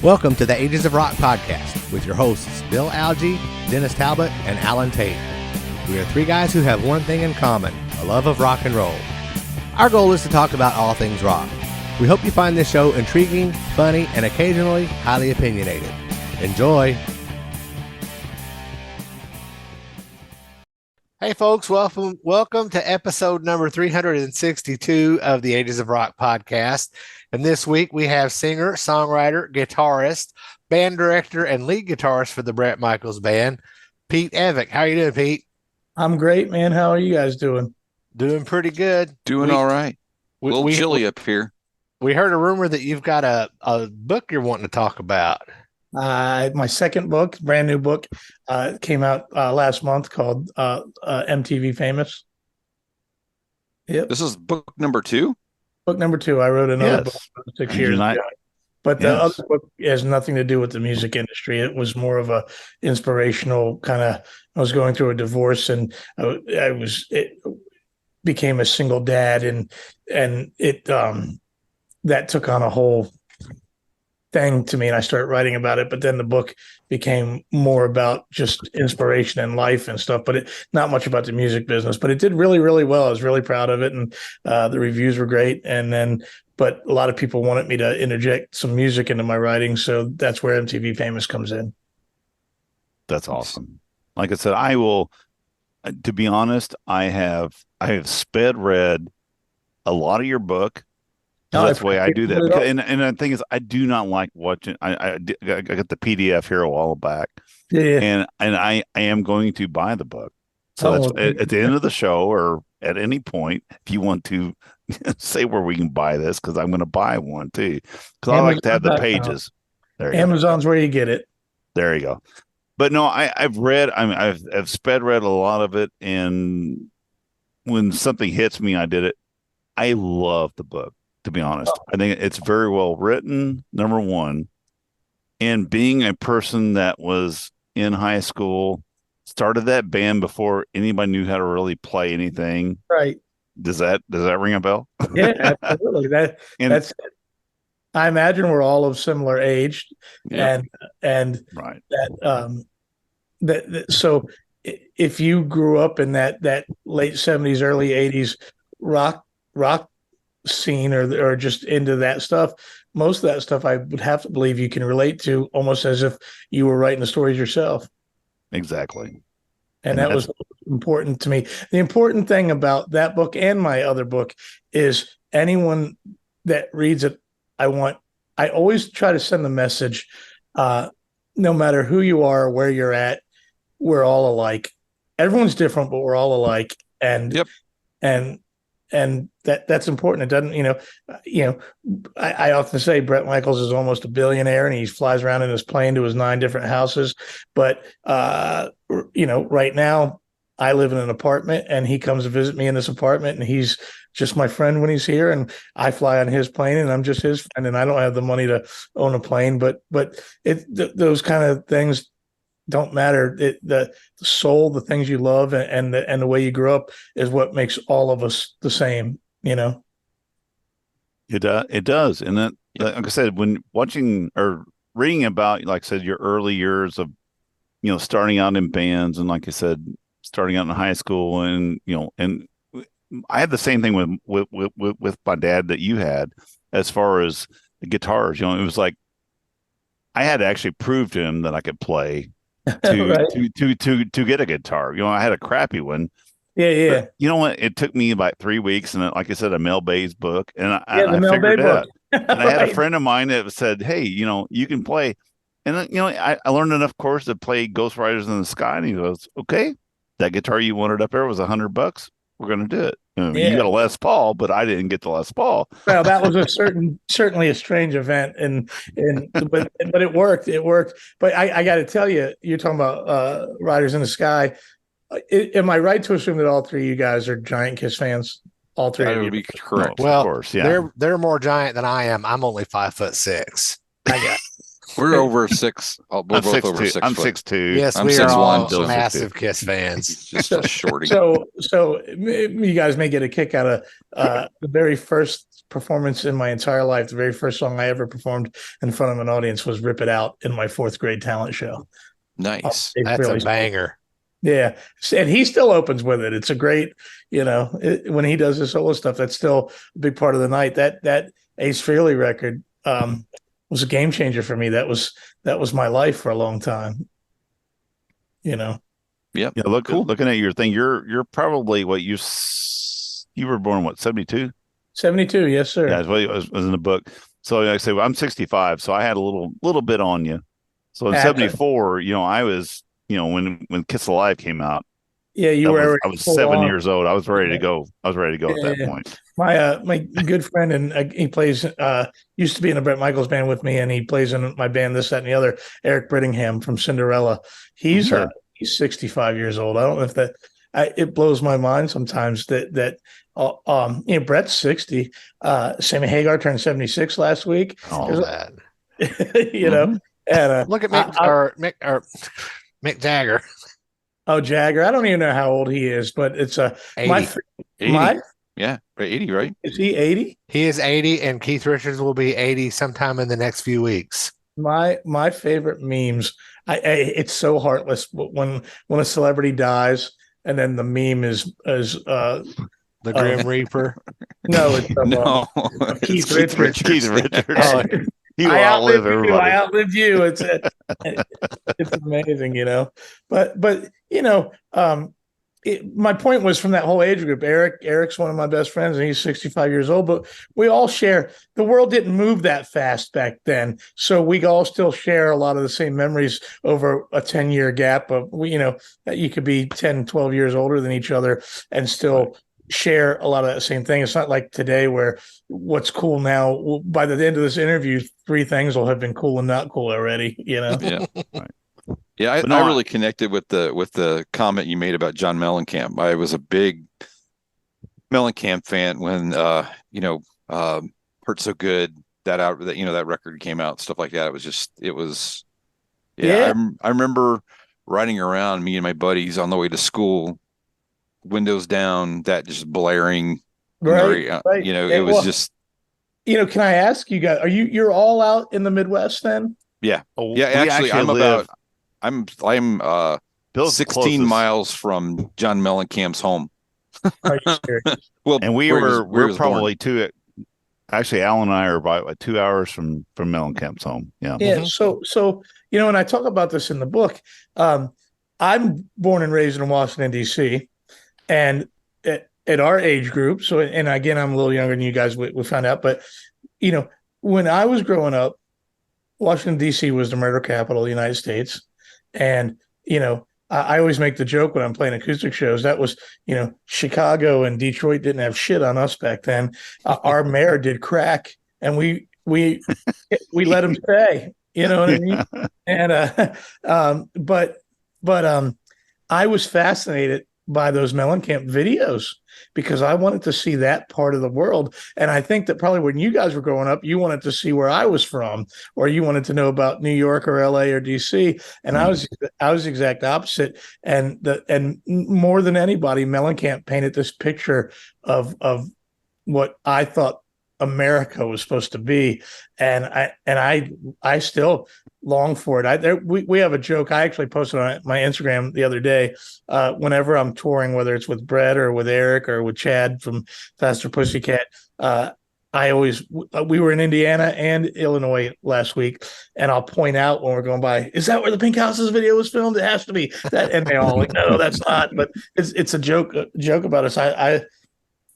Welcome to the Ages of Rock podcast with your hosts, Bill Algie, Dennis Talbot, and Alan Tate. We are three guys who have one thing in common, a love of rock and roll. Our goal is to talk about all things rock. We hope you find this show intriguing, funny, and occasionally highly opinionated. Enjoy! Hey folks, welcome to episode number 362 of the Ages of Rock podcast. And this week we have singer, songwriter, guitarist, band director, and lead guitarist for the Bret Michaels Band, Pete Evick. How are you doing, Pete? I'm great, man. How are you guys doing? Doing pretty good. Doing all right. A little chilly up here. We heard a rumor that you've got a book you're wanting to talk about. My second book, brand new book, came out last month called MTV FAMOUS. Yep. This is book number 2? Book number 2. I wrote another book 6 years ago. But the other book has nothing to do with the music industry. It was more of a inspirational kind of. I was going through a divorce, and it became a single dad, and it that took on a whole thing to me, and I started writing about it. But then the book became more about just inspiration and life and stuff, but not much about the music business. But it did really, really well. I was really proud of it, and the reviews were great. But a lot of people wanted me to interject some music into my writing, so that's where MTV FAMOUS comes in. That's awesome. Like I said, I will. To be honest, I have sped read a lot of your book. That's the way I do that. Because, and the thing is, I do not like watching. I got the PDF here a while back, and I am going to buy the book. So that's at the end of the show or at any point, if you want to say where we can buy this, because I'm going to buy one too. Because I like to have the pages. There Amazon's where you get it. There you go. But no, I've read. I've sped read a lot of it, and when something hits me, I did it. I love the book. To be honest, I think it's very well written, number one. And being a person that was in high school, started that band before anybody knew how to really play anything. Right. Does that ring a bell? Yeah, absolutely. That's it. I imagine we're all of similar age. Yeah. And right. So if you grew up in that late 70s, early 80s rock scene or just into that stuff, most of that stuff I would have to believe you can relate to, almost as if you were writing the stories yourself. Exactly. And that was important to me. The important thing about that book and my other book is anyone that reads it, I always try to send the message, no matter who you are, where you're at, we're all alike. Everyone's different, but we're all alike. And that's important. It doesn't, I often say Bret Michaels is almost a billionaire, and he flies around in his plane to his 9 different houses. But, right now I live in an apartment, and he comes to visit me in this apartment, and he's just my friend when he's here, and I fly on his plane, and I'm just his friend, and I don't have the money to own a plane, but those kind of things don't matter. The soul, the things you love, and the way you grew up is what makes all of us the same. It does, and then like I said, when watching or reading about, like I said, your early years of starting out in bands, and like I said, starting out in high school, and and I had the same thing with my dad that you had as far as the guitars. It was like I had to actually prove to him that I could play. to get a guitar. I had a crappy one. Yeah. But you know what? It took me about 3 weeks, and like I said, a Mel Bay's book, and I figured it out. And I had a friend of mine that said, "Hey, you can play," and I learned enough course to play Ghost Riders in the Sky, and he goes, "Okay, that guitar you wanted up there was $100. We're going to do it." You got a Les Paul, but I didn't get the Les Paul. Well, that was certainly a strange event, but it worked. It worked. But I got to tell you, you're talking about Riders in the Sky. Am I right to assume that all three of you guys are giant Kiss fans? All three That of you would be correct. Well, of course, yeah. They're more giant than I am. I'm only 5'6". I got We're over 6. We're both over 6 I'm foot. 6'2". Yes, I'm we are 6'1", all so- massive Kiss fans. Just a shorty. So you guys may get a kick out of the very first performance in my entire life. The very first song I ever performed in front of an audience was "Rip It Out" in my 4th grade talent show. Nice. That's a banger. Yeah, and he still opens with it. It's a great, when he does his solo stuff, that's still a big part of the night. That Ace Frehley record was a game changer for me. That was my life for a long time. Yep. Yeah, looking at your thing, you're probably what you were born, what, 72? 72, yes, sir. Yeah, it was in the book. So like I say, well, I'm 65, so I had a little bit on you. So in 74, I was, when Kiss Alive came out. Yeah, I was 7 years old. I was ready to go. At that point. My good friend, and he plays used to be in the Bret Michaels Band with me, and he plays in my band, this, that, and the other. Eric Brittingham from Cinderella. He's 65 years old. I don't know if that it blows my mind sometimes that Bret's 60. Sammy Hagar turned 76 last week. Oh, man. And look at Mick Jagger. Oh, Jagger. I don't even know how old he is, but it's 80. Yeah, 80, right? Is he 80? He is 80, and Keith Richards will be 80 sometime in the next few weeks. My favorite memes. It's so heartless when a celebrity dies, and then the meme is the Grim Reaper. No, it's Keith Richards. Keith Richards. I outlived you. It's amazing, But my point was, from that whole age group, Eric's one of my best friends, and he's 65 years old, but we all share, the world didn't move that fast back then. So we all still share a lot of the same memories over a 10-year gap of, you could be 10, 12 years older than each other and still share a lot of that same thing. It's not like today where what's cool now, by the end of this interview, 3 things will have been cool and not cool already, Yeah. Right. Yeah, I really connected with the comment you made about John Mellencamp. I was a big Mellencamp fan when Hurt So Good, that record came out, stuff like that. I remember riding around, me and my buddies, on the way to school, windows down, that just blaring. Right. It was just. Can I ask you guys? You're all out in the Midwest then? Yeah. Yeah. Actually, I'm 16 closest. miles from John Mellencamp's home. Are you serious? Well, and we're probably born. Actually, Alan and I are about 2 hours from Mellencamp's home. Yeah. Yeah. Mm-hmm. So and I talk about this in the book. I'm born and raised in Washington, D.C., and at our age group. So, and again, I'm a little younger than you guys. We found out, but when I was growing up, Washington, D.C. was the murder capital of the United States. And, I always make the joke when I'm playing acoustic shows, that was, Chicago and Detroit didn't have shit on us back then. Our mayor did crack, and we let him stay, you know what I mean? And, but I was fascinated by those Mellencamp videos because I wanted to see that part of the world. And I think that probably when you guys were growing up, you wanted to see where I was from, or you wanted to know about New York or LA or DC. And I was the exact opposite. And more than anybody, Mellencamp painted this picture of what I thought America was supposed to be. And I still long for it. We have a joke. I actually posted on my Instagram the other day. Whenever I'm touring, whether it's with Bret or with Eric or with Chad from Faster Pussycat, we were in Indiana and Illinois last week, and I'll point out when we're going by, is that where the Pink Houses video was filmed? It has to be that. And they all like, no, that's not. But it's a joke about us.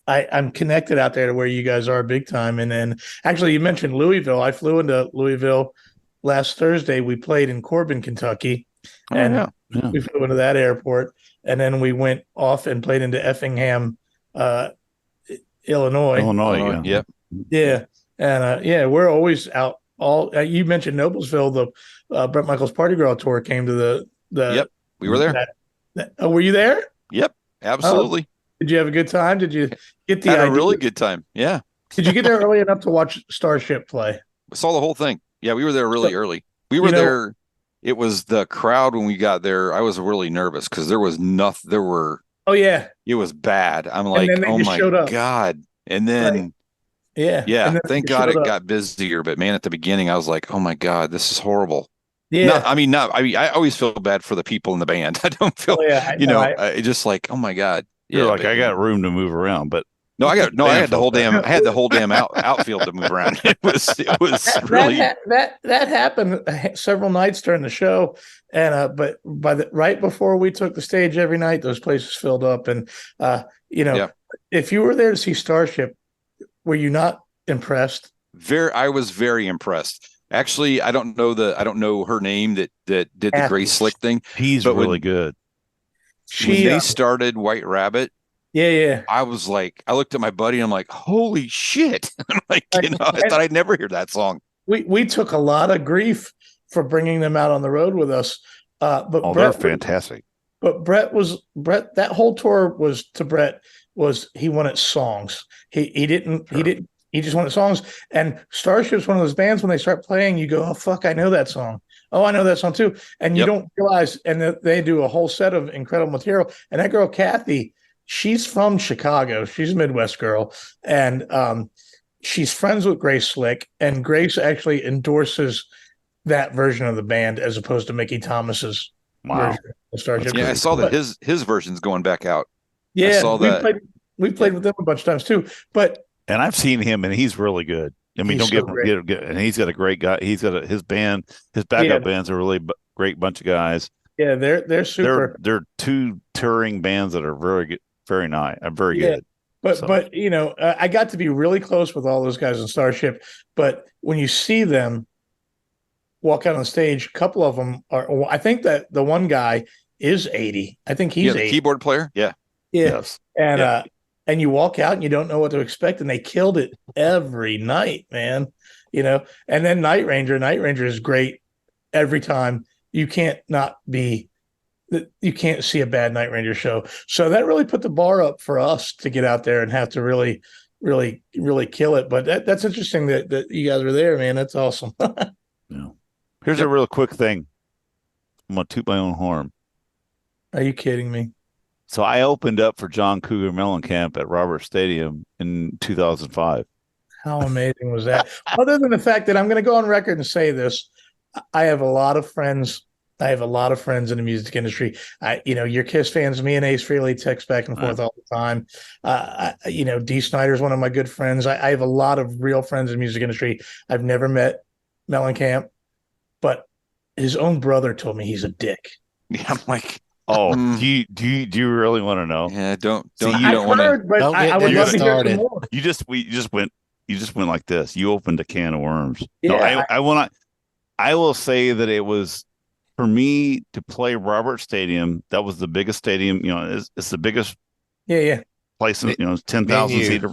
I'm connected out there to where you guys are big time. And then actually you mentioned Louisville. I flew into Louisville last Thursday. We played in Corbin, Kentucky, and we flew into that airport. And then we went off and played into Effingham, Illinois. Yep. Yeah. And we're always out. You mentioned Noblesville, the Bret Michaels Party Girl tour came to the Yep. We were there. Were you there? Yep. Absolutely. Did you have a good time? Did you get the idea? A really good time. Yeah. Did you get there early enough to watch Starship play? I saw the whole thing. Yeah, we were there really early. We were there. It was the crowd when we got there. I was really nervous because there was nothing. There were. Oh yeah. It was bad. I'm like, oh my God. And then, yeah. Thank God it got busier. But man, at the beginning, I was like, oh my God, this is horrible. Yeah. I always feel bad for the people in the band. I don't feel, just like, oh my God. You're like, I got room to move around, but I had the whole damn outfield to move around. It was really that happened several nights during the show, and but right before we took the stage every night, those places filled up, and if you were there to see Starship, were you not impressed? I was very impressed. Actually, I don't know her name that did the Grace Slick thing. He's really good. When they started White Rabbit. Yeah. I was like, I looked at my buddy and I'm like, holy shit. I thought I'd never hear that song. We took a lot of grief for bringing them out on the road with us. But they're fantastic. But Bret, that whole tour he wanted songs. He just wanted songs. And Starship's one of those bands, when they start playing, you go, oh, fuck, I know that song. Oh, I know that song too. And you don't realize, and they do a whole set of incredible material. And that girl, Kathy, she's from Chicago. She's a Midwest girl. And she's friends with Grace Slick. And Grace actually endorses that version of the band as opposed to Mickey Thomas's version of Starship. Yeah, I saw that his version's going back out. Yeah, I saw that. We played with them a bunch of times too. And I've seen him, and he's really good. I mean, don't get and he's got a great guy. He's got his band. His backup band's a really great bunch of guys. Yeah, they're super. They're two touring bands that are very good, very nice. Very good. But I got to be really close with all those guys in Starship. But when you see them walk out on stage, a couple of them are. I think that the one guy is 80. I think he's 80. The keyboard player. Yeah. Yes. And you walk out and you don't know what to expect, and they killed it every night, man. And then Night Ranger is great every time. You can't see a bad Night Ranger show. So that really put the bar up for us to get out there and have to really, really, really kill it. But that's interesting that you guys were there, man. That's awesome. Yeah. Here's a real quick thing. I'm gonna toot my own horn. Are you kidding me? So I opened up for John Cougar Mellencamp at Robert Stadium in 2005. How amazing was that? Other than the fact that I'm going to go on record and say this, I have a lot of friends. I have a lot of friends in the music industry. Your Kiss fans, me and Ace Frehley text back and forth all the time. Dee Snider's one of my good friends. I have a lot of real friends in the music industry. I've never met Mellencamp, but his own brother told me he's a dick. Yeah, I'm like, oh, do you really want to know? Yeah, don't want to. But I would love to hear some more. You just went like this. You opened a can of worms. Yeah, no, I will say that it was, for me to play Robert Stadium. That was the biggest stadium. It's the biggest. Yeah. Place in 10,000 seat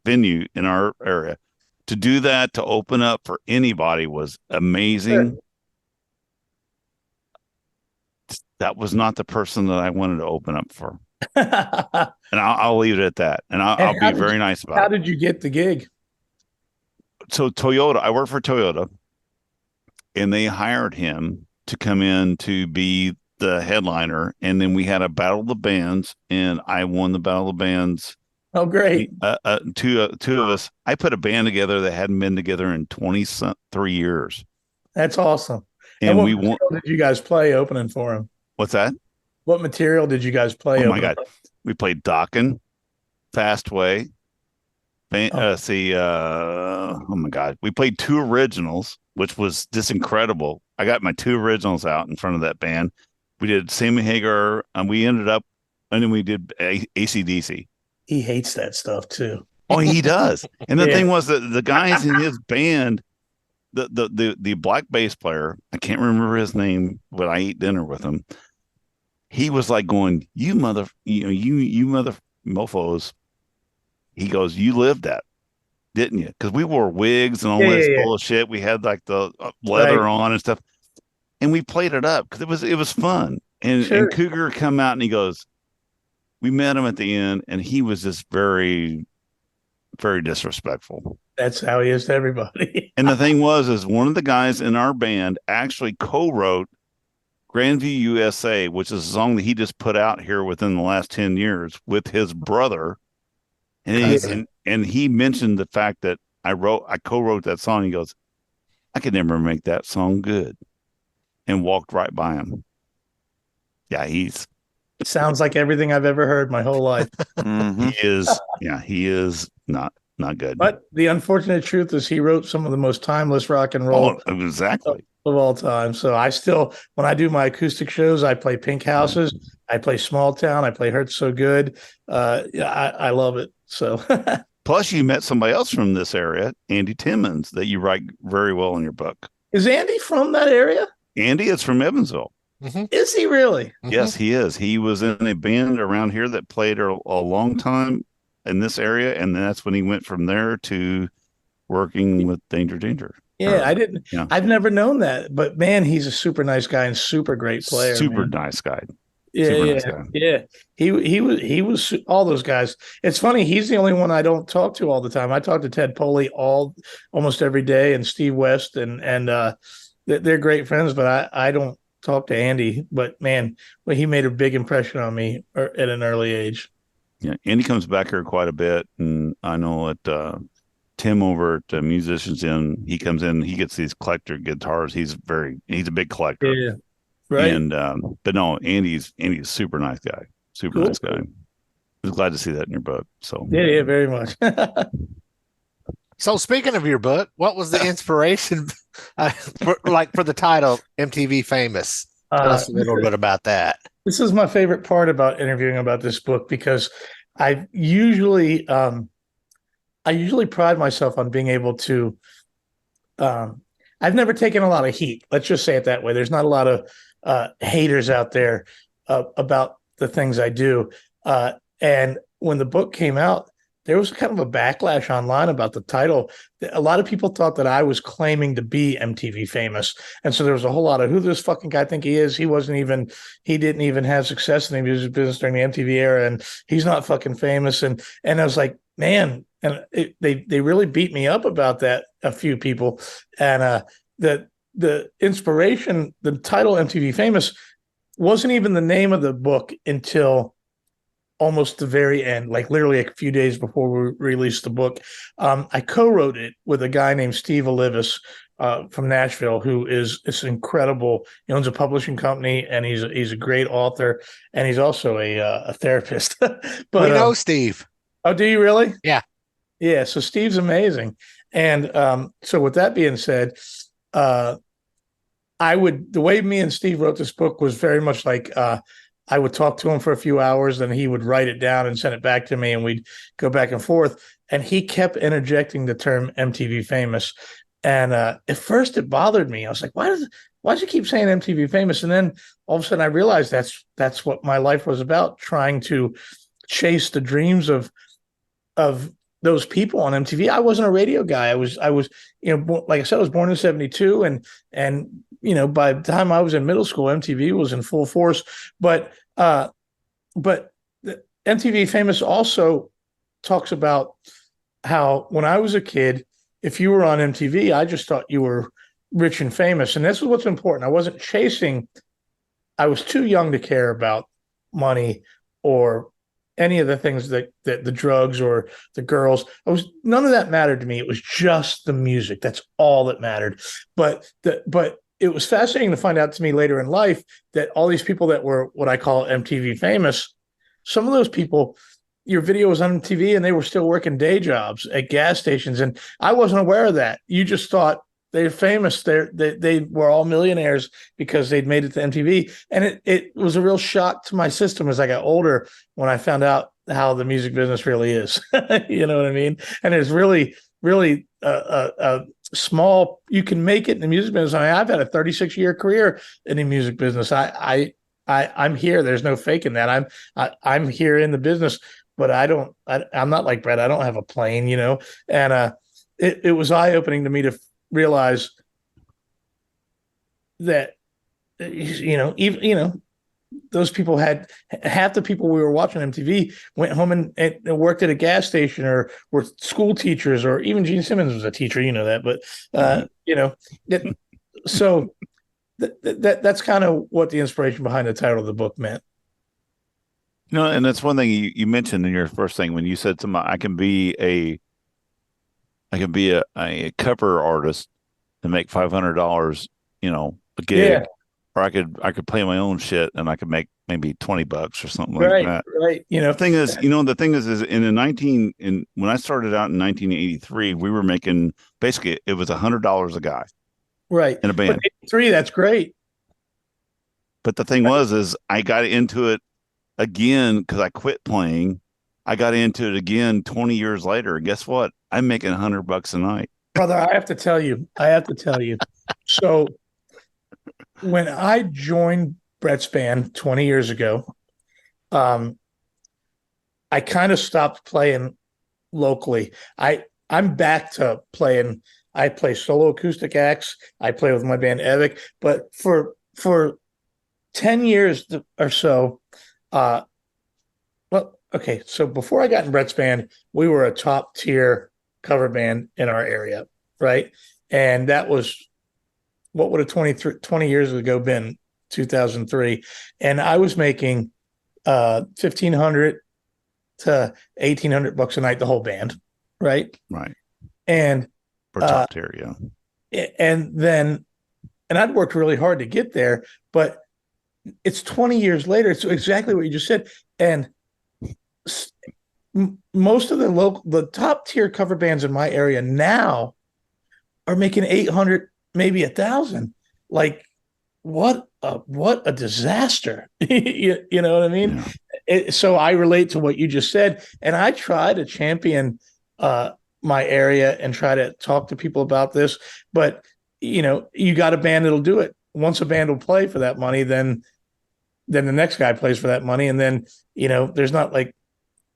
venue in our area. To do that, to open up for anybody, was amazing. Sure. That was not the person that I wanted to open up for. And I'll leave it at that. And I'll be very nice about it. How did you get the gig? So Toyota, I worked for Toyota, and they hired him to come in to be the headliner. And then we had a Battle of the Bands, and I won the Battle of the Bands. Oh, great. Two of us. I put a band together that hadn't been together in 23 years. That's awesome. And what material did you guys play opening for him? What's that? What material did you guys play? Oh my God. We played Dokken, Fastway. Oh my God. We played two originals, which was just incredible. I got my two originals out in front of that band. We did Sammy Hagar, and then we did AC/DC. He hates that stuff too. Oh, he does. And the thing was that the guys in his band, the black bass player, I can't remember his name, but I ate dinner with him. He was like going, you mother mofos. He goes, you lived that, didn't you? Because we wore wigs and all this bullshit. We had like the leather on and stuff, and we played it up because it was fun. And Cougar come out and he goes, we met him at the end, and he was just very very disrespectful. That's how he is to everybody. And the thing is one of the guys in our band actually co-wrote Grandview USA, which is a song that he just put out here within the last 10 years with his brother. And he mentioned the fact that I co-wrote that song. He goes, I could never make that song good, and walked right by him. Yeah, it sounds like everything I've ever heard my whole life. He is not good. But the unfortunate truth is he wrote some of the most timeless rock and roll exactly of all time. So I still, when I do my acoustic shows, I play Pink Houses, I play Small Town, I play Hurt So Good. I love it. So plus you met somebody else from this area, Andy Timmons, that you write very well in your book. Is Andy from that area? Andy is from Evansville. Mm-hmm. Is he really? Mm-hmm. Yes, he is. He was in a band around here that played a long time in this area, and that's when he went from there to working with Danger. Yeah, I didn't. Yeah. I've never known that, but man, he's a super nice guy and super great player. Nice guy. Yeah. He was all those guys. It's funny. He's the only one I don't talk to all the time. I talk to Ted Poley almost every day, and Steve West, and they're great friends. But I don't talk to Andy. But man, he made a big impression on me at an early age. Yeah, Andy comes back here quite a bit, and I know that Tim over at Musicians Inn, he comes in, he gets these collector guitars. He's a big collector. Yeah. Right. And but no, Andy's a super nice guy. Nice guy. I was glad to see that in your book. So yeah, very much. So speaking of your book, what was the inspiration for the title MTV Famous? Tell us a little bit about that. This is my favorite part about interviewing about this book, because I usually pride myself on being able to I've never taken a lot of heat. Let's just say it that way. There's not a lot of haters out there about the things I do. And when the book came out, there was kind of a backlash online about the title. A lot of people thought that I was claiming to be MTV Famous. And so there was a whole lot of, who does this fucking guy think he is? He didn't even have success in the music business during the MTV era, and he's not fucking famous. And I was like, man, and they really beat me up about that, a few people. And the inspiration, the title MTV Famous, wasn't even the name of the book until almost the very end, like literally a few days before we released the book. I co-wrote it with a guy named Steve Olivis from Nashville, who is incredible. He owns a publishing company, and he's a great author, and he's also a therapist. But we know Steve. Oh, do you really? Yeah. Yeah. So Steve's amazing. And so with that being said, the way me and Steve wrote this book was very much like I would talk to him for a few hours, then he would write it down and send it back to me, and we'd go back and forth. And he kept interjecting the term MTV Famous. And at first it bothered me. I was like, why does he keep saying MTV Famous? And then all of a sudden I realized that's what my life was about, trying to chase the dreams of those people on MTV. I wasn't a radio guy. I was, like I said, I was born in 72, and by the time I was in middle school, MTV was in full force. But the MTV Famous also talks about how when I was a kid, if you were on MTV, I just thought you were rich and famous. And this is what's important. I wasn't chasing. I was too young to care about money or any of the things that the drugs or the girls. None of that mattered to me. It was just the music. That's all that mattered. But it was fascinating to find out to me later in life that all these people that were what I call MTV famous, some of those people, your video was on MTV and they were still working day jobs at gas stations. And I wasn't aware of that. You just thought they're famous. They were all millionaires because they'd made it to MTV. And it was a real shock to my system as I got older when I found out how the music business really is. You know what I mean? And it's really, really small. You can make it in the music business. I mean, I've had a 36-year career in the music business. I'm here. There's no faking that. I'm here in the business, but I'm not like Bret. I don't have a plane, and it was eye-opening to me to realize that, even, those people had half the people we were watching MTV went home and worked at a gas station or were school teachers, or even Gene Simmons was a teacher, you know that, but so that's kind of what the inspiration behind the title of the book meant. And that's one thing you mentioned in your first thing when you said to I can be a cover artist and make $500, a gig. Yeah. Or I could play my own shit and I could make maybe $20 or something like that. Right. The thing is when I started out in 1983, we were making basically it was $100 a guy. Right. In a band. But 83, that's great. But the thing is I got into it again because I quit playing. I got into it again 20 years later. And guess what? I'm making $100 a night. Brother, I have to tell you. So when I joined Bret's band 20 years ago, I kind of stopped playing locally. I'm back to playing. I play solo acoustic acts. I play with my band Evick, but for 10 years or so, so before I got in Bret's band, we were a top tier cover band in our area, right? And that was, what would have 20 years ago been? 2003. And I was making $1,500 to $1,800 a night, the whole band, right? Right. And for top tier, yeah. And I'd worked really hard to get there, but it's 20 years later. It's exactly what you just said. And most of the top tier cover bands in my area now are making 800, maybe 1,000. Like, what a disaster. You know what I mean? Yeah. So I relate to what you just said, and I try to champion my area and try to talk to people about this. But you got a band that'll do it. Once a band will play for that money, then the next guy plays for that money, and then there's not like,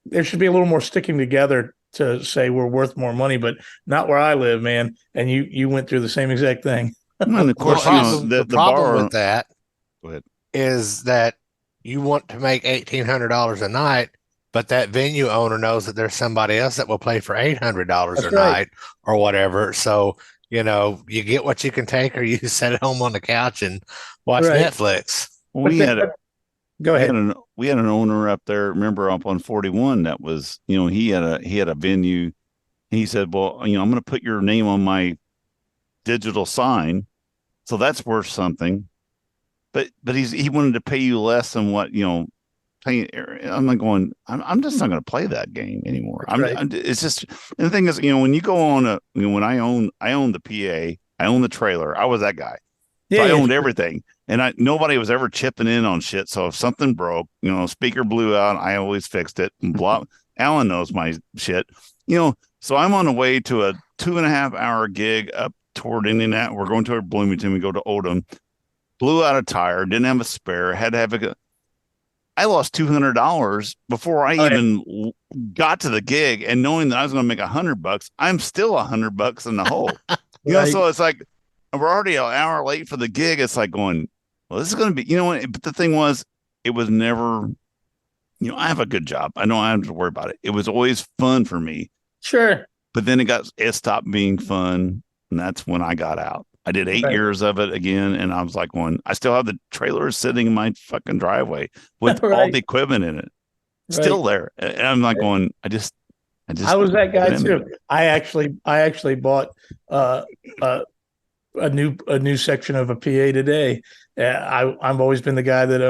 there should be a little more sticking together to say we're worth more money, but not where I live, man. And you went through the same exact thing. And of course, the problem with that is that you want to make $1,800 a night, but that venue owner knows that there's somebody else that will play for $800 a night or whatever. So, you get what you can take, or you sit at home on the couch and watch Netflix. Go ahead. We had an owner up there, remember, up on 41 that was, he had a venue. He said, well, I'm going to put your name on my digital sign. So that's worth something. But he wanted to pay you less than what, I'm like going, I'm just not going to play that game anymore. It's just, and the thing is, when you go on when I own the PA, I own the trailer. I was that guy. So I owned everything. And nobody was ever chipping in on shit. So if something broke, speaker blew out, I always fixed it. And Alan knows my shit. So I'm on the way to a 2.5 hour gig up toward Indianapolis. We're going to Bloomington. We go to Odom. Blew out a tire. Didn't have a spare. Had to have I lost $200 before I even got to the gig. And knowing that I was going to make $100, I'm still $100 in the hole. So it's like, we're already an hour late for the gig. It's like going, well, this is going to be, but the thing was, it was never, I have a good job. I don't have to worry about it. It was always fun for me. Sure. But then it stopped being fun. And that's when I got out. I did 8 years of it again. And I was like, I still have the trailer sitting in my fucking driveway with all the equipment in it. Still there. And I'm like going, I was that guy too. I actually bought, a new section of a PA today. I've always been the guy that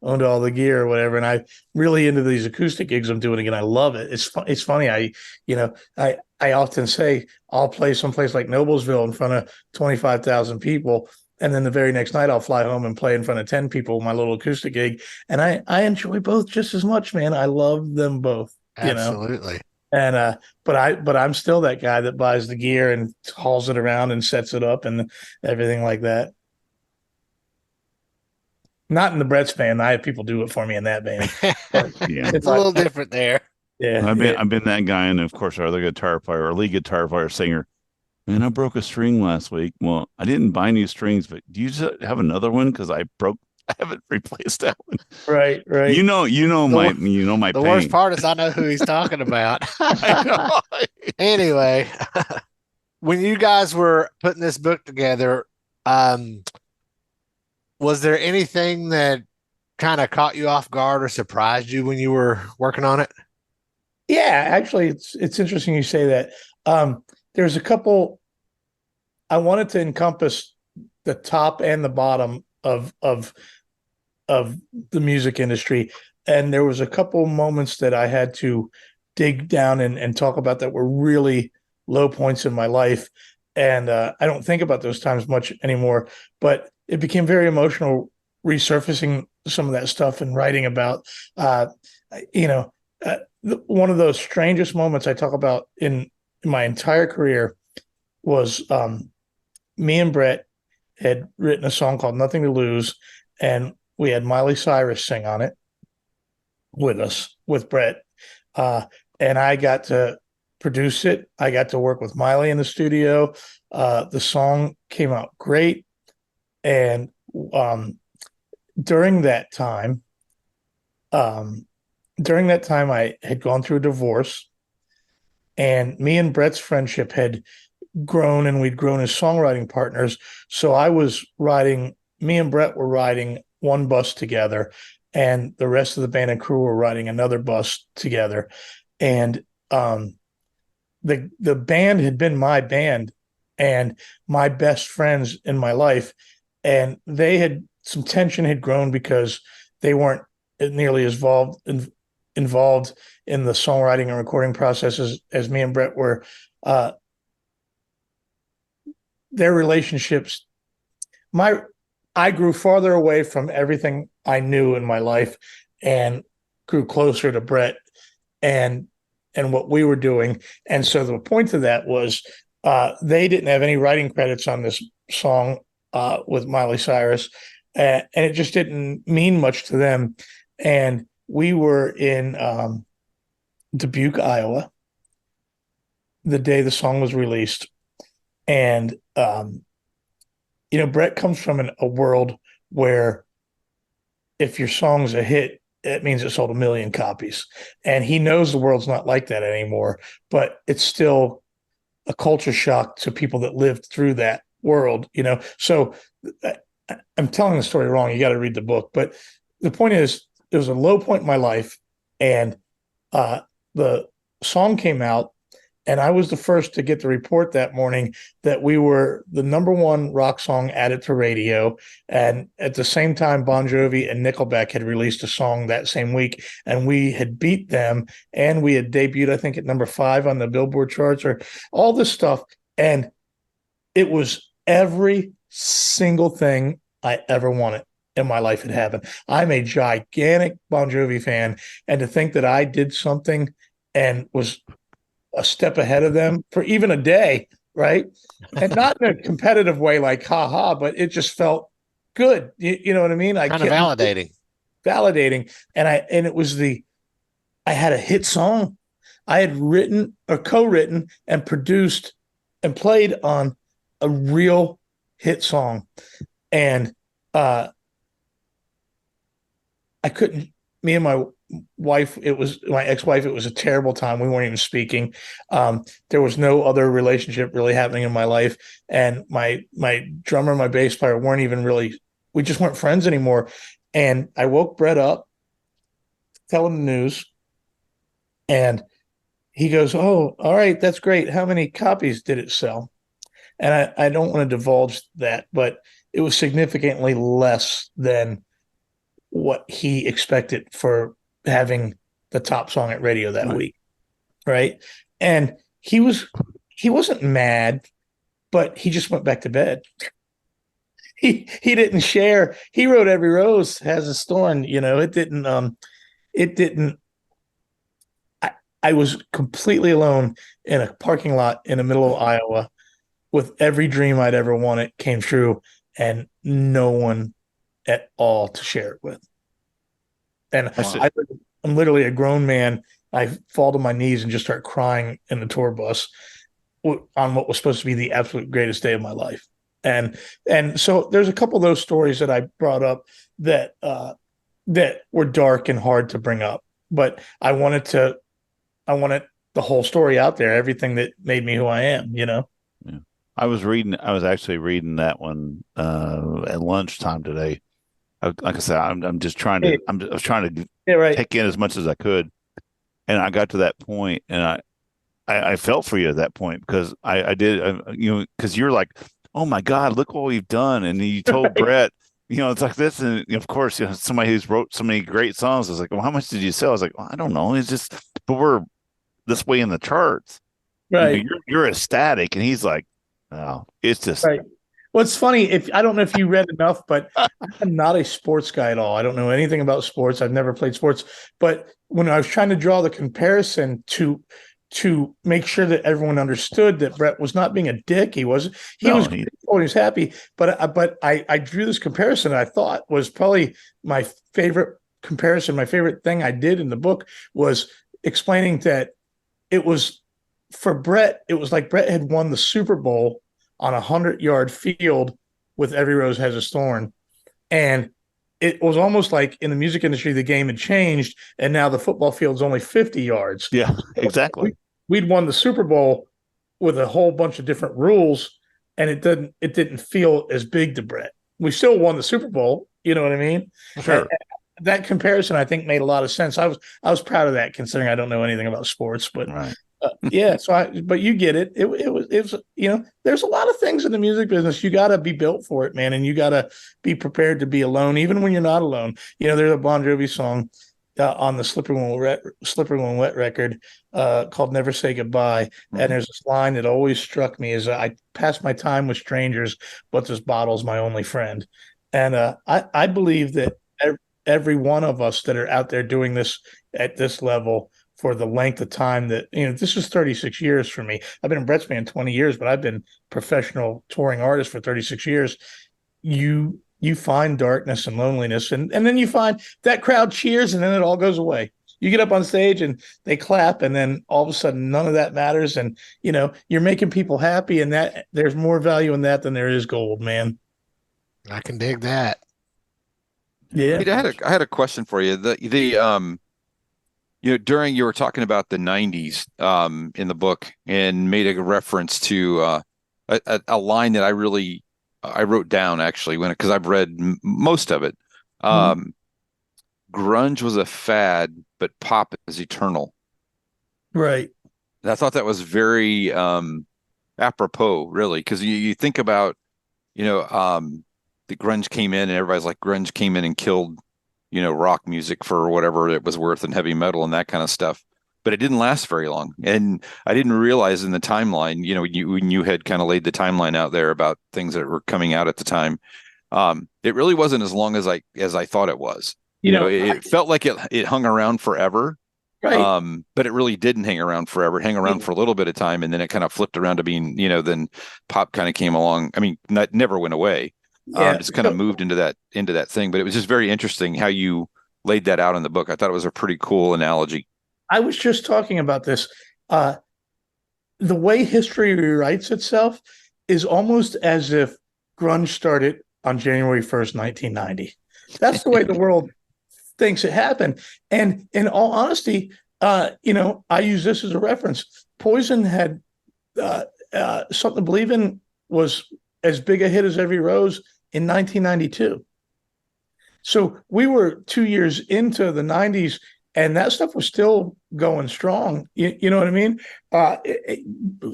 owned all the gear or whatever, and I really into these acoustic gigs I'm doing again. I love it. It's funny. I often say I'll play someplace like Noblesville in front of 25,000 people, and then the very next night I'll fly home and play in front of 10 people, my little acoustic gig, and I enjoy both just as much, man. I love them both. Absolutely. And but I'm still that guy that buys the gear and hauls it around and sets it up and everything like that. Not in the Bret's band. I have people do it for me in that band. It's a little different there. Yeah, I've been that guy, and of course our other guitar player, our lead guitar player, singer. Man, I broke a string last week. Well, I didn't buy new strings, but do you just have another one? Because I broke I haven't replaced that one. Right. You know my the pain. worst part is I know who he's talking about. I know. Anyway, when you guys were putting this book together, was there anything that kind of caught you off guard or surprised you when you were working on it? Yeah, actually, it's interesting you say that. There's a couple. I wanted to encompass the top and the bottom of the music industry, and there was a couple moments that I had to dig down and talk about that were really low points in my life, and I don't think about those times much anymore. But it became very emotional resurfacing some of that stuff and writing about, you know, one of those strangest moments I talk about in my entire career was me and Bret had written a song called Nothing to Lose, and we had Miley Cyrus sing on it with us, with Bret. And I got to produce it. I got to work with Miley in the studio. The song came out great. And during that time, I had gone through a divorce, and me and Bret's friendship had grown, and we'd grown as songwriting partners. So me and Bret were riding one bus together, and the rest of the band and crew were riding another bus together. And the band had been my band and my best friends in my life. And some tension had grown because they weren't nearly as involved in the songwriting and recording processes as me and Bret were. Their relationships, I grew farther away from everything I knew in my life and grew closer to Bret and what we were doing. And so the point of that was they didn't have any writing credits on this song with Miley Cyrus, and it just didn't mean much to them. And we were in Dubuque, Iowa, the day the song was released. And Bret comes from a world where if your song's a hit, it means it sold 1 million copies. And he knows the world's not like that anymore, but it's still a culture shock to people that lived through that world, So I'm telling the story wrong. You got to read the book. But the point is, it was a low point in my life, and the song came out, and I was the first to get the report that morning that we were the #1 rock song added to radio. And at the same time, Bon Jovi and Nickelback had released a song that same week, and we had beat them, and we had debuted, I think, at #5 on the Billboard charts, or all this stuff. And it was every single thing I ever wanted in my life had happened. I'm a gigantic Bon Jovi fan, and to think that I did something and was a step ahead of them for even a day, right? And not in a competitive way like haha, but it just felt good. You know what I mean? Kind of validating. And it was I had a hit song. I had written or co-written and produced and played on a real hit song. And I couldn't, me and my wife, it was my ex-wife, it was a terrible time. We weren't even speaking. There was no other relationship really happening in my life. And my drummer and my bass player weren't even really, we just weren't friends anymore. And I woke Bret up, tell him the news. And he goes, "Oh, all right, that's great. How many copies did it sell?" And I don't want to divulge that, but it was significantly less than what he expected for having the top song at radio that week. Right. And he wasn't mad, but he just went back to bed. He didn't share. He wrote "Every Rose Has a Thorn." It didn't. I was completely alone in a parking lot in the middle of Iowa with every dream I'd ever wanted came true, and no one at all to share it with. And I'm literally a grown man. I fall to my knees and just start crying in the tour bus on what was supposed to be the absolute greatest day of my life. And so there's a couple of those stories that I brought up that were dark and hard to bring up. But I wanted the whole story out there, everything that made me who I am, Yeah. I was actually reading that one at lunchtime today. Like I said, I'm just trying to, I was trying to take in as much as I could. And I got to that point, and I felt for you at that point, because I did, because you're like, oh my God, look what we've done. And you told Bret, it's like this. And of course, somebody who's wrote so many great songs was like, well, how much did you sell? I was like, well, I don't know. It's just, but we're this way in the charts. Right. You're ecstatic. And he's like, oh, it's just. Right. Well, it's funny. I don't know if you read enough, but I'm not a sports guy at all. I don't know anything about sports. I've never played sports. But when I was trying to draw the comparison to make sure that everyone understood that Bret was not being a dick, he was happy. But I drew this comparison that I thought was probably my favorite comparison. My favorite thing I did in the book was explaining that it was, for Bret, it was like Bret had won the Super Bowl on a 100-yard field with Every Rose Has a Thorn. And it was almost like in the music industry, the game had changed, and now the football field's only 50 yards. Yeah, exactly. We'd won the Super Bowl with a whole bunch of different rules, and it didn't feel as big to Bret. We still won the Super Bowl, you know what I mean? Sure. And that comparison, I think, made a lot of sense. I was proud of that, considering I don't know anything about sports, but right. Yeah. But you get it. It was, there's a lot of things in the music business. You got to be built for it, man. And you got to be prepared to be alone, even when you're not alone. There's a Bon Jovi song on the Slippery When Wet record called Never Say Goodbye. Mm-hmm. And there's this line that always struck me is, I pass my time with strangers, but this bottle's my only friend. And I believe that every one of us that are out there doing this at this level for the length of time that, this is 36 years for me. I've been in Bret's band 20 years, but I've been professional touring artist for 36 years. You find darkness and loneliness, and then you find that crowd cheers, and then it all goes away. You get up on stage and they clap, and then all of a sudden none of that matters. And, you're making people happy, and that there's more value in that than there is gold, man. I can dig that. Yeah. I had a question for you. During, you were talking about the 90s in the book, and made a reference to a line that I wrote down, actually, because I've read most of it. Grunge was a fad, but pop is eternal. Right. And I thought that was very apropos, really, because you think about, the grunge came in, and everybody's like, grunge came in and killed rock music for whatever it was worth, and heavy metal and that kind of stuff. But it didn't last very long. And I didn't realize in the timeline, when you had kind of laid the timeline out there about things that were coming out at the time, it really wasn't as long as I thought it was. It felt like it hung around forever. Right. But it really didn't hang around forever. It hung around for a little bit of time, and then it kind of flipped around to being, then pop kind of came along. I mean, never went away. Just kind of moved into that thing. But it was just very interesting how you laid that out in the book. I thought it was a pretty cool analogy. I was just talking about this. The way history rewrites itself is almost as if grunge started on January 1st, 1990. That's the way the world thinks it happened. And in all honesty, I use this as a reference. Poison had Something to Believe In was as big a hit as Every Rose in 1992. So we were 2 years into the 90s, and that stuff was still going strong. You know what I mean?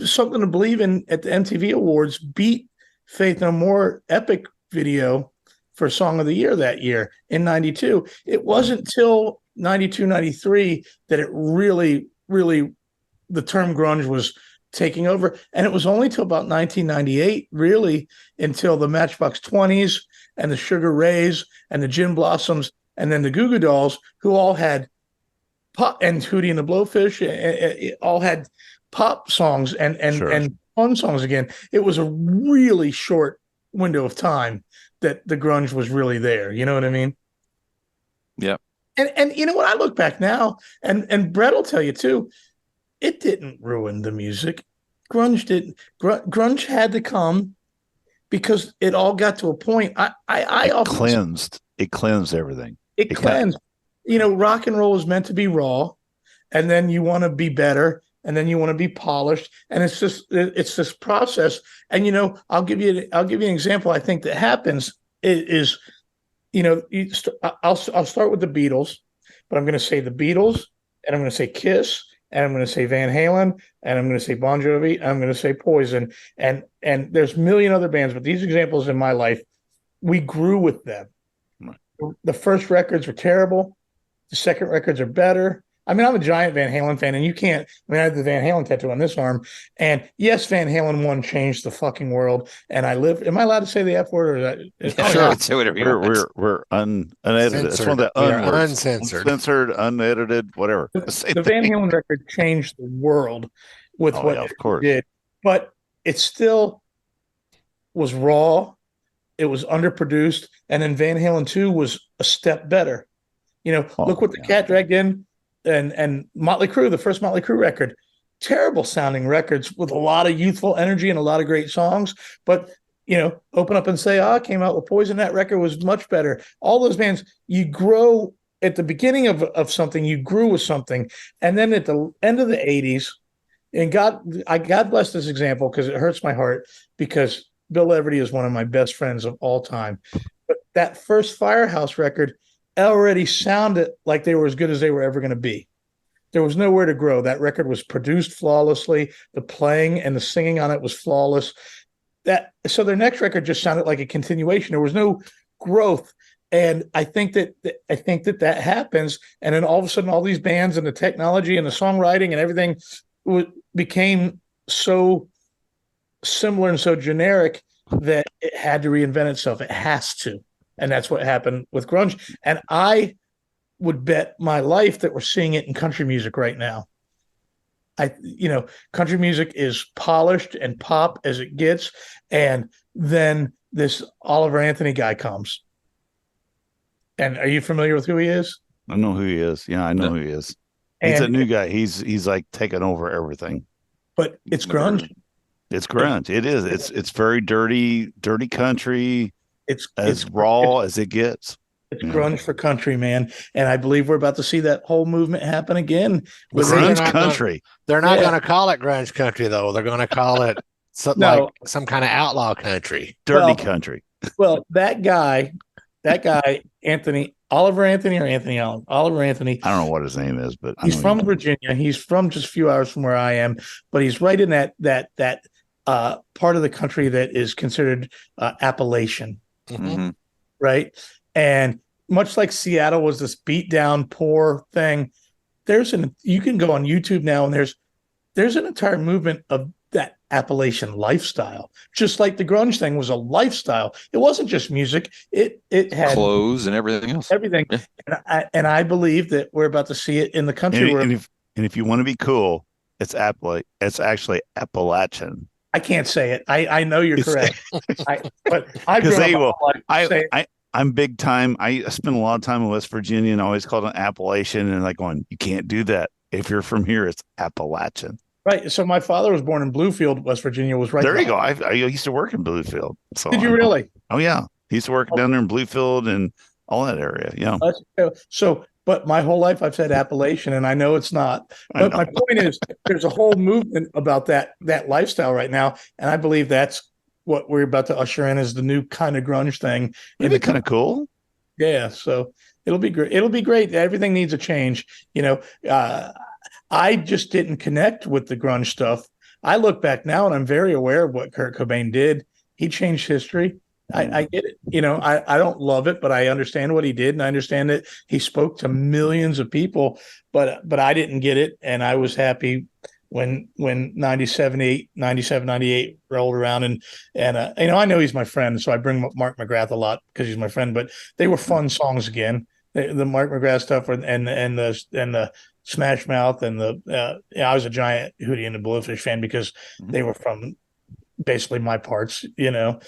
Something to Believe In at the MTV Awards beat Faith No More Epic video for Song of the Year that year in 92. It wasn't till 92, 93 that it really, really, the term grunge was taking over. And it was only till about 1998, really, until the Matchbox 20s and the Sugar Rays and the Gin Blossoms and then the Goo Goo Dolls, who all had pop, and Hootie and the Blowfish, all had pop songs and fun songs again. It was a really short window of time that the grunge was really there. You know what I mean? Yeah. And you know what? I look back now, and Bret will tell you too, it didn't ruin the music. Grunge didn't. Grunge had to come because it all got to a point. I often cleansed. it cleansed everything. It cleansed. Rock and roll is meant to be raw, and then you want to be better, and then you want to be polished, and it's this process. And I'll give you an example. I think that happens is I'll start with the Beatles, but I'm going to say the Beatles, and I'm going to say Kiss, and I'm going to say Van Halen, and I'm going to say Bon Jovi, and I'm going to say Poison, and there's a million other bands, but these examples in my life, we grew with them. Right. The first records were terrible. The second records are better. I mean, I'm a giant Van Halen fan, and I have the Van Halen tattoo on this arm. And yes, Van Halen 1 changed the fucking world. And am I allowed to say the F word? Or is that? Sure, say whatever you want. We're unedited. It's one of the uncensored. Uncensored, unedited, whatever. The Van Halen record changed the world with of course. It did. But it still was raw. It was underproduced. And then Van Halen 2 was a step better. Look what the Cat dragged in. And Motley Crue, the first Motley Crue record, terrible sounding records with a lot of youthful energy and a lot of great songs. But, open up and say, I came out with Poison. That record was much better. All those bands, you grow at the beginning of something, you grew with something. And then at the end of the 80s, and God bless this example because it hurts my heart because Bill Leverty is one of my best friends of all time. But that first Firehouse record already sounded like they were as good as they were ever going to be. There was nowhere to grow. That record was produced flawlessly. The playing and the singing on it was flawless. So their next record just sounded like a continuation. There was no growth. And I think that happens. And then all of a sudden, all these bands and the technology and the songwriting and everything became so similar and so generic that it had to reinvent itself. It has to. And that's what happened with grunge. And I would bet my life that we're seeing it in country music right now. Country music is polished and pop as it gets. And then this Oliver Anthony guy comes. And are you familiar with who he is? I know who he is. Yeah, I know who he is. He's a new guy. He's like taking over everything. But it's grunge. It's grunge. It is. It's very dirty country. It's raw as it gets. It's grunge for country, man. And I believe we're about to see that whole movement happen again. With grunge country. They're not going to call it grunge country, though. They're going to call it like some kind of outlaw country. Dirty country. Well, that guy, Oliver Anthony or Anthony Allen? Oliver Anthony. I don't know what his name is, but he's from Virginia. He's from just a few hours from where I am, but he's right in that part of the country that is considered Appalachian. Mm-hmm. Right. And much like Seattle was this beat down, poor thing, you can go on YouTube now and there's an entire movement of that Appalachian lifestyle, just like the grunge thing was a lifestyle. It wasn't just music. It had clothes and everything else. Everything. Yeah. And I believe that we're about to see it in the country. And if you want to be cool, it's actually Appalachian. I can't say it. I know you're correct. I'm big time. I spent a lot of time in West Virginia and I always called it Appalachian and like going, you can't do that. If you're from here, it's Appalachian. Right. So my father was born in Bluefield, West Virginia. Was right there. You go. I used to work in Bluefield. So did you really? Oh yeah, he used to work down there in Bluefield and all that area. Yeah. But my whole life I've said Appalachian, and I know it's not. But my point is, there's a whole movement about that lifestyle right now, and I believe that's what we're about to usher in as the new kind of grunge thing. It'd be kind of cool. Yeah. So it'll be great. It'll be great. Everything needs a change. I just didn't connect with the grunge stuff. I look back now and I'm very aware of what Kurt Cobain did. He changed history. I get it. I don't love it, but I understand what he did. And I understand that he spoke to millions of people, but I didn't get it. And I was happy when 97, 98 rolled around and I know he's my friend. So I bring up Mark McGrath a lot because he's my friend, but they were fun songs again. The Mark McGrath stuff and the Smash Mouth and I was a giant Hootie and the Blowfish fan because they were from basically my parts, The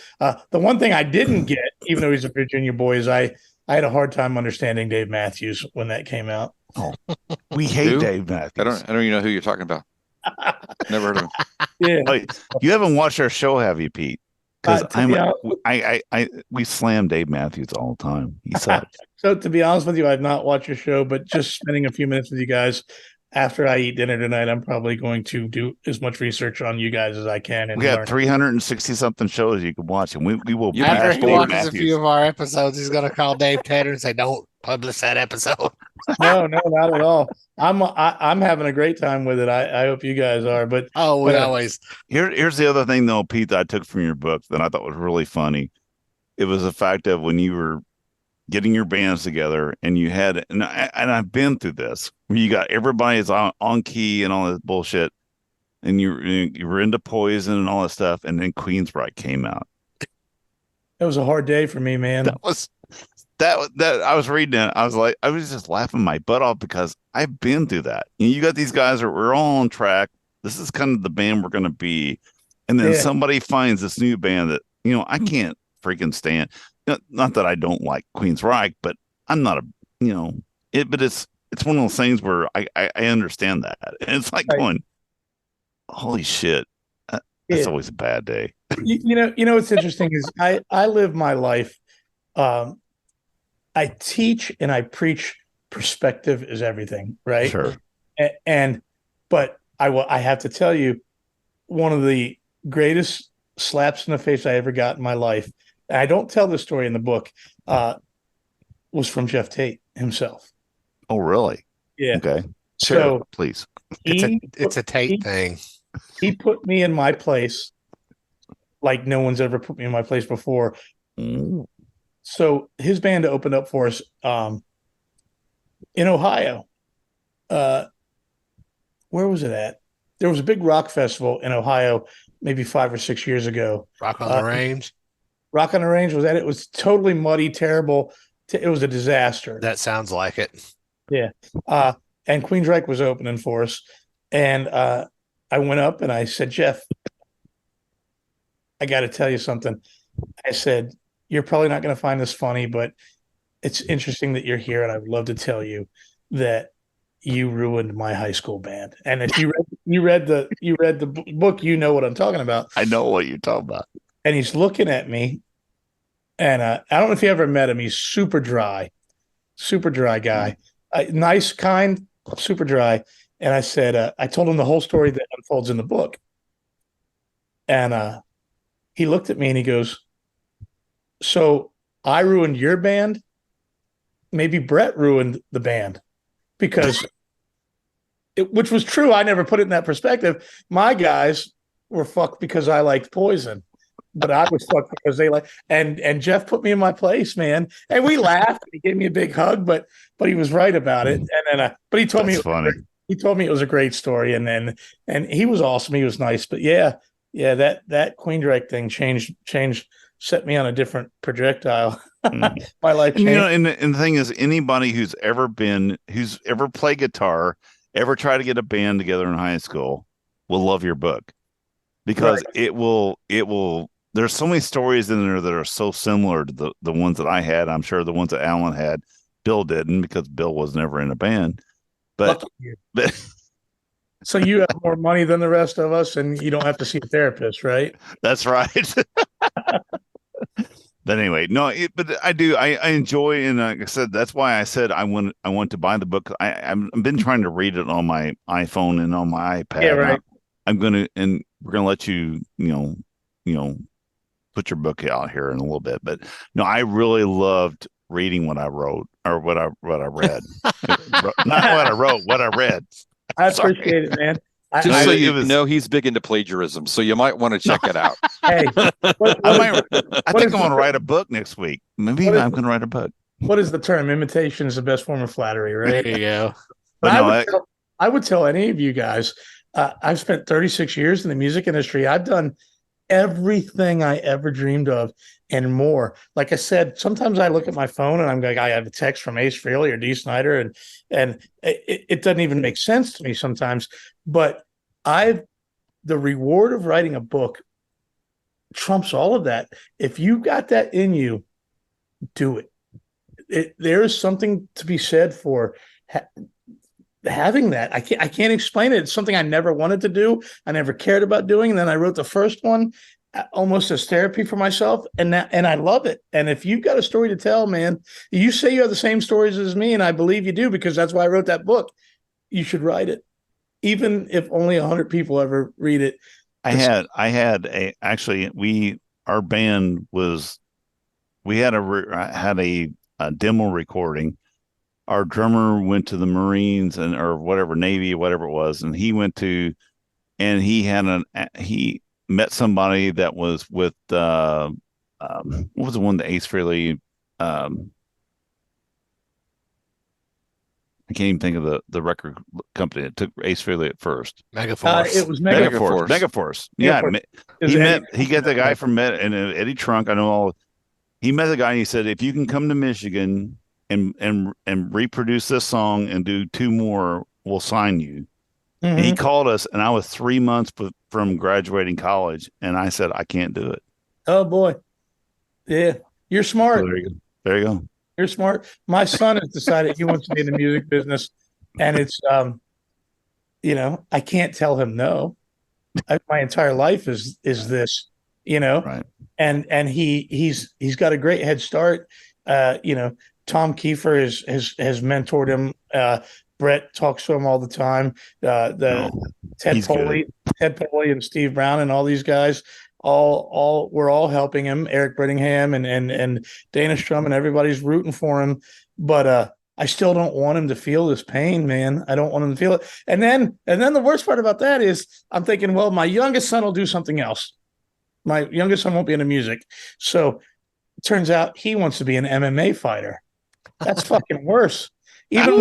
one thing I didn't get, even though he's a Virginia boy, is I had a hard time understanding Dave Matthews when that came out. Oh, we hate Dave Matthews. I don't even know who you're talking about. Never heard of him. Yeah. Oh, you haven't watched our show, have you, Pete? Because we slam Dave Matthews all the time. He sucks. So to be honest with you, I've not watched your show, but just spending a few minutes with you guys after I eat dinner tonight, I'm probably going to do as much research on you guys as I can. And we got 360 something shows you can watch, and we will. After he watches a few of our episodes, he's going to call Dave Tatter and say, "Don't publish that episode." No, not at all. I'm having a great time with it. I hope you guys are. But always. Here's the other thing though, Pete, that I took from your book that I thought was really funny. It was the fact of when you were getting your bands together and you had, and I've been through this, where you got everybody's on key and all this bullshit, and you were into Poison and all that stuff, and then Queensryche came out. It was a hard day for me, man. That I was reading it. I was just laughing my butt off because I've been through that. You got these guys that we're all on track. This is kind of the band we're going to be. And then somebody finds this new band that, I can't freaking stand. Not that I don't like Queensryche, but I'm not but it's one of those things where I understand that. And it's like going, holy shit. That's always a bad day. What's interesting is I live my life. I teach and I preach perspective is everything, right? Sure. But I have to tell you, one of the greatest slaps in the face I ever got in my life, and I don't tell this story in the book, was from Jeff Tate himself. Oh, really? Yeah. Okay. Sure. So please. It's a Tate thing. He put me in my place like no one's ever put me in my place before. Mm. So his band opened up for us in Ohio. Where was it at? There was a big rock festival in Ohio maybe 5 or 6 years ago. Rock on the Range? Rock on the Range was that. It was totally muddy, terrible. It was a disaster. That sounds like it. Yeah. And Queensryche was opening for us. And I went up and I said, Jeff, I got to tell you something. I said, you're probably not going to find this funny, but it's interesting that you're here. And I would love to tell you that you ruined my high school band. And if you read the book, you know what I'm talking about. I know what you're talking about. And he's looking at me, and I don't know if you ever met him. He's super dry guy, nice, kind, super dry. And I said, I told him the whole story that unfolds in the book. And he looked at me and he goes, so I ruined your band. Maybe Bret ruined the band, because which was true. I never put it in that perspective. My guys were fucked because I liked Poison, but I was fucked because they and Jeff put me in my place, man. And we laughed. He gave me a big hug, but he was right about it. And then, but he told me he told me it was a great story. And he was awesome. He was nice. But yeah, that Queensryche thing changed. Set me on a different projectile. My life changed. And the thing is, anybody who's ever played guitar, ever tried to get a band together in high school will love your book, because it will. There's so many stories in there that are so similar to the ones that I had. I'm sure the ones that Alan had. Bill didn't, because Bill was never in a band. But so you have more money than the rest of us, and you don't have to see a therapist, right? That's right. But anyway, no, but I do. I enjoy, and like I said, that's why I said I want to buy the book. I've been trying to read it on my iPhone and on my iPad. Yeah, right. We're gonna let you put your book out here in a little bit. But no, I really loved reading what I wrote, or what I read. Not what I wrote, what I read. I appreciate it, man. Just so you know, he's big into plagiarism, so you might want to check it out. Hey, I think I'm going to write a book next week. Maybe I'm going to write a book. What is the term? Imitation is the best form of flattery, right? There you go. But I would tell any of you guys, I've spent 36 years in the music industry. I've done everything I ever dreamed of and more. Like I said, sometimes I look at my phone and I'm like, I have a text from Ace Frehley or Dee Snider, and it doesn't even make sense to me sometimes. But the reward of writing a book trumps all of that. If you got that in you, do it. There is something to be said for having that. I can't explain it. It's something I never wanted to do. I never cared about doing. And then I wrote the first one, almost as therapy for myself, and I love it. And if you've got a story to tell, man, you say you have the same stories as me, and I believe you do, because that's why I wrote that book. You should write it, even if only 100 people ever read it. Our band was, we had a demo recording. Our drummer went to the Marines or whatever, Navy, whatever it was, and he went to, and he met somebody that was with what was the one that Ace Frehley, I can't even think of the record company that took Ace Frehley at first. Megaforce. It was Megaforce. Yeah, he got the guy from Eddie Trunk. I know all. He met the guy and he said, if you can come to Michigan and reproduce this song and do 2 more, we'll sign you. Mm-hmm. And he called us, and I was 3 months from graduating college, and I said, I can't do it. Oh boy, yeah, you're smart. So there you go. You're smart. My son has decided he wants to be in the music business, and it's I can't tell him no. My entire life is this, right. And he's got a great head start. Tom Kiefer has mentored him. Bret talks to him all the time. Ted Poley and Steve Brown and all these guys, we're all helping him. Eric Brittingham and Dana Strum, and everybody's rooting for him. But I still don't want him to feel this pain, man. I don't want him to feel it. And then the worst part about that is I'm thinking, well, my youngest son will do something else. My youngest son won't be into music. So it turns out he wants to be an MMA fighter. That's fucking worse. Even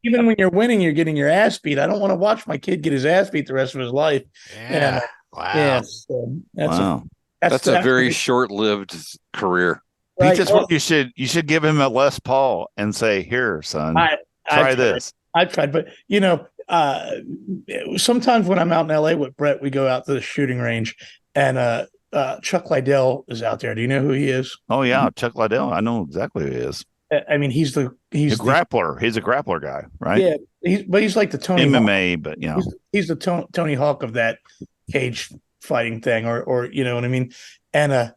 when you're winning, you're getting your ass beat. I don't want to watch my kid get his ass beat the rest of his life. Yeah. Wow. Yeah, so that's a very short-lived career. Right. You should give him a Les Paul and say, here, son, try this. I've tried, but sometimes when I'm out in LA with Bret, we go out to the shooting range, and Chuck Liddell is out there. Do you know who he is? Oh yeah, Chuck Liddell. I know exactly who he is. I mean, he's the grappler. He's a grappler guy, right? Yeah, he's like the Tony MMA, Hawk. But he's the Tony Hawk of that cage fighting thing, or you know what I mean. And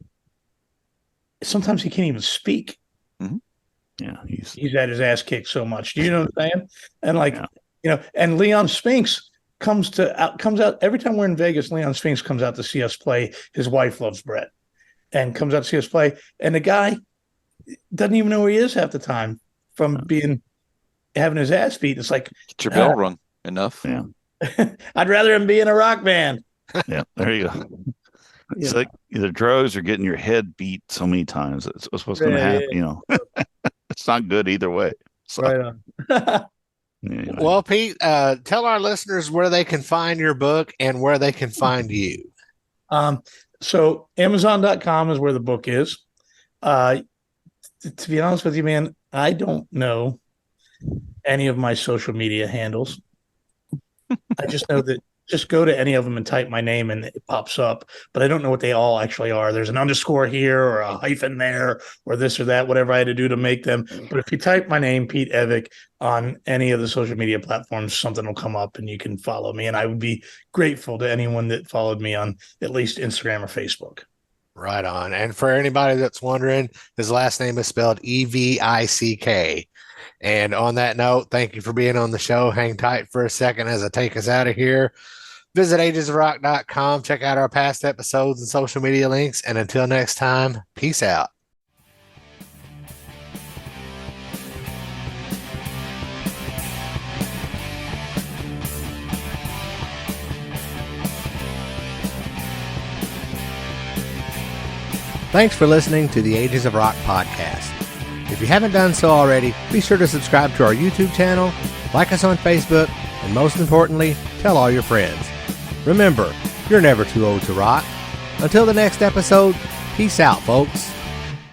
sometimes he can't even speak. Mm-hmm. Yeah, he's had his ass kicked so much. Do you know what I'm saying? And and Leon Spinks comes out every time we're in Vegas. Leon Spinks comes out to see us play. His wife loves Bret, and comes out to see us play. And the guy doesn't even know where he is half the time from having his ass beat. It's like, get your bell rung enough. Yeah. I'd rather him be in a rock band. Yeah, there you go. It's like either drugs or getting your head beat so many times. It's what's going to happen. Yeah. It's not good either way. So, right on. Anyway. Well, Pete, tell our listeners where they can find your book and where they can find you. So Amazon.com is where the book is. To be honest with you, man, I don't know any of my social media handles. I just know that just go to any of them and type my name and it pops up, but I don't know what they all actually are. There's an underscore here or a hyphen there or this or that, whatever I had to do to make them. But if you type my name, Pete Evick, on any of the social media platforms, something will come up and you can follow me. And I would be grateful to anyone that followed me on at least Instagram or Facebook. Right on. And for anybody that's wondering, his last name is spelled Evick. And on that note, thank you for being on the show. Hang tight for a second as I take us out of here. Visit agesofrock.com. Check out our past episodes and social media links. And until next time, peace out. Thanks for listening to the Ages of Rock podcast. If you haven't done so already, be sure to subscribe to our YouTube channel, like us on Facebook, and most importantly, tell all your friends. Remember, you're never too old to rock. Until the next episode, peace out, folks.